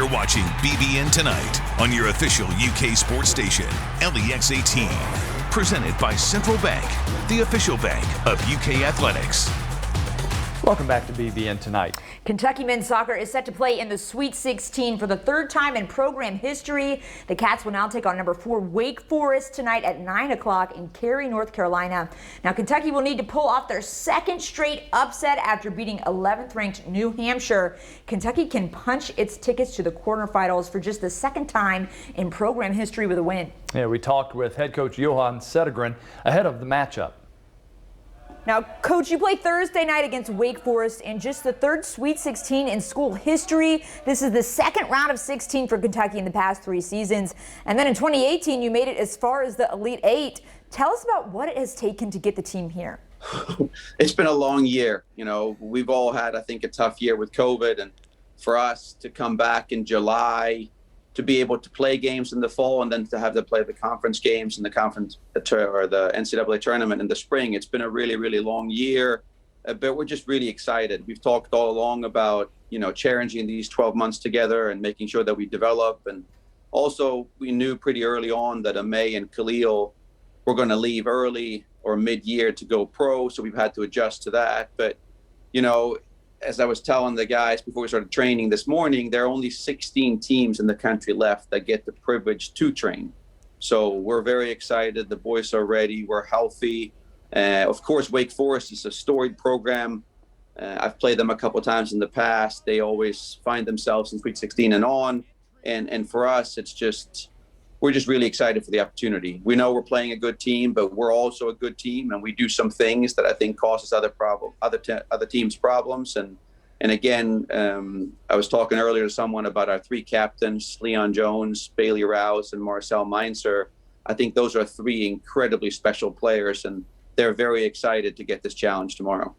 You're watching BBN Tonight on your official UK sports station, LEX 18. Presented by Central Bank, the official bank of UK athletics. Welcome back to BBN Tonight. Kentucky men's soccer is set to play in the Sweet 16 for the third time in program history. The Cats will now take on number 4 Wake Forest tonight at 9 o'clock in Cary, North Carolina. Now, Kentucky will need to pull off their second straight upset after beating 11th ranked New Hampshire. Kentucky can punch its tickets to the quarterfinals for just the second time in program history with a win. Yeah, we talked with head coach Johan Cedergren ahead of the matchup. Now, Coach, you play Thursday night against Wake Forest in just the third Sweet 16 in school history. This is the second round of 16 for Kentucky in the past 3 seasons. And then in 2018, you made it as far as the Elite 8. Tell us about what it has taken to get the team here. It's been a long year. You know, we've all had, I think, a tough year with COVID. And for us to come back in July, to be able to play games in the fall and then to have to play the conference games in the conference or the NCAA tournament in the spring. It's been a really, really long year, but we're just really excited. We've talked all along about, you know, challenging these 12 months together and making sure that we develop. And also we knew pretty early on that Amay and Khalil were going to leave early or mid-year to go pro. So we've had to adjust to that. But, you know, as I was telling the guys before we started training this morning, there are only 16 teams in the country left that get the privilege to train. So we're very excited. The boys are ready. We're healthy. Of course, Wake Forest is a storied program. I've played them a couple of times in the past. They always find themselves in Sweet 16 and on. And for us, we're just really excited for the opportunity. We know we're playing a good team, but we're also a good team, and we do some things that I think causes other teams problems. And again, I was talking earlier to someone about our 3 captains, Leon Jones, Bailey Rouse, and Marcel Meinzer. I think those are 3 incredibly special players, and they're very excited to get this challenge tomorrow.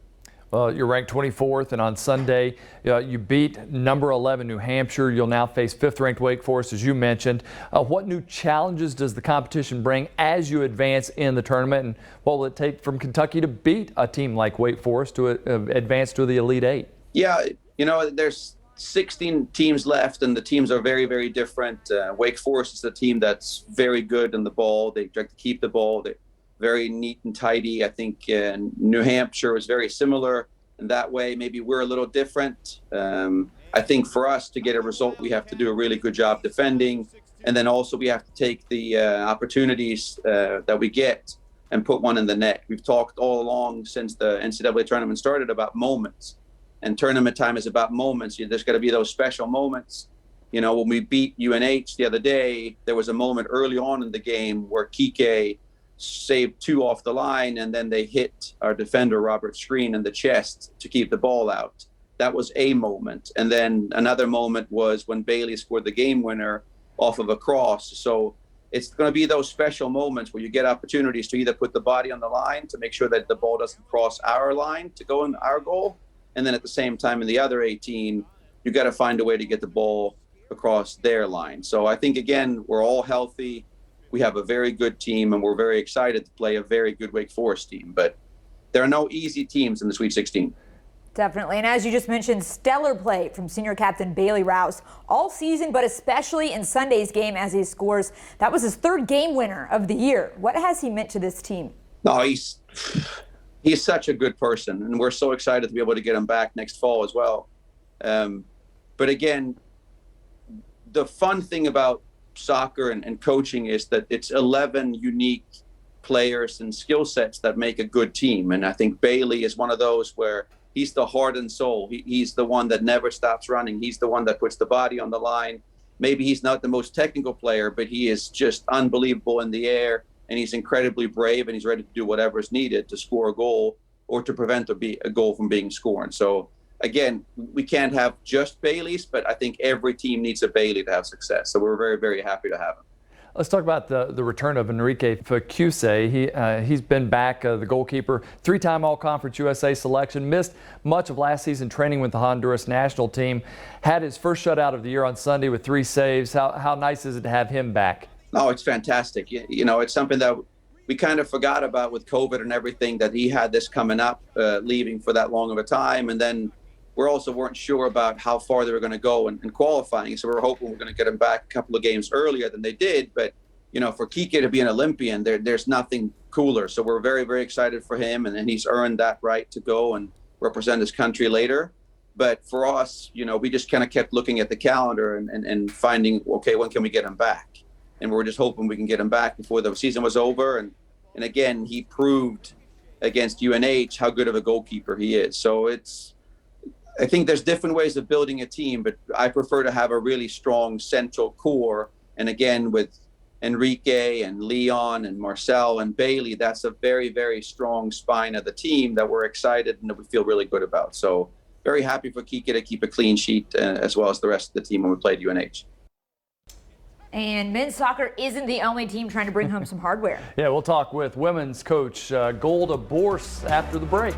Well, you're ranked 24th, and on Sunday, you beat number 11 New Hampshire. You'll now face 5th-ranked Wake Forest, as you mentioned. What new challenges does the competition bring as you advance in the tournament, and what will it take from Kentucky to beat a team like Wake Forest to advance to the Elite 8? Yeah, you know, there's 16 teams left, and the teams are very, very different. Wake Forest is a team that's very good in the ball. They like to keep the ball. They're very neat and tidy. I think New Hampshire is very similar in that way. Maybe we're a little different. I think for us to get a result, we have to do a really good job defending. And then also we have to take the opportunities that we get and put one in the net. We've talked all along since the NCAA tournament started about moments. And tournament time is about moments. There's got to be those special moments. You know, when we beat UNH the other day, there was a moment early on in the game where Kike saved 2 off the line, and then they hit our defender Robert Screen in the chest to keep the ball out. That was a moment. And then another moment was when Bailey scored the game winner off of a cross. So it's going to be those special moments where you get opportunities to either put the body on the line to make sure that the ball doesn't cross our line to go in our goal, and then at the same time in the other 18, you got to find a way to get the ball across their line. So I think, again, we're all healthy. We have a very good team, and we're very excited to play a very good Wake Forest team. But there are no easy teams in the Sweet 16. Definitely. And as you just mentioned, stellar play from senior captain Bailey Rouse all season, but especially in Sunday's game as he scores. That was his 3rd game winner of the year. What has he meant to this team? No, he's such a good person, and we're so excited to be able to get him back next fall as well. But again, the fun thing about soccer and coaching is that it's 11 unique players and skill sets that make a good team. And I think Bailey is one of those where he's the heart and soul. He's the one that never stops running. He's the one that puts the body on the line. Maybe he's not the most technical player, but he is just unbelievable in the air, and he's incredibly brave, and he's ready to do whatever is needed to score a goal or to prevent a goal from being scored. So again, we can't have just Baileys, but I think every team needs a Bailey to have success. So we're very, very happy to have him. Let's talk about the return of Enrique Facuse. He's been back, the goalkeeper, 3-time All-Conference USA selection, missed much of last season training with the Honduras national team, had his first shutout of the year on Sunday with 3 saves. How nice is it to have him back? Oh, it's fantastic. You know, it's something that we kind of forgot about with COVID and everything, that he had this coming up, leaving for that long of a time. And then we also weren't sure about how far they were going to go in qualifying. So we were hoping we're going to get them back a couple of games earlier than they did. But, you know, for Kike to be an Olympian, there's nothing cooler. So we're very, very excited for him. And he's earned that right to go and represent his country later. But for us, you know, we just kind of kept looking at the calendar and finding, okay, when can we get him back? And we're just hoping we can get him back before the season was over. And again, he proved against UNH how good of a goalkeeper he is. So I think there's different ways of building a team, but I prefer to have a really strong central core. And again, with Enrique and Leon and Marcel and Bailey, that's a very, very strong spine of the team that we're excited and that we feel really good about. So very happy for Kike to keep a clean sheet as well as the rest of the team when we played UNH. And men's soccer isn't the only team trying to bring home some hardware. Yeah, we'll talk with women's coach Golda Borse after the break.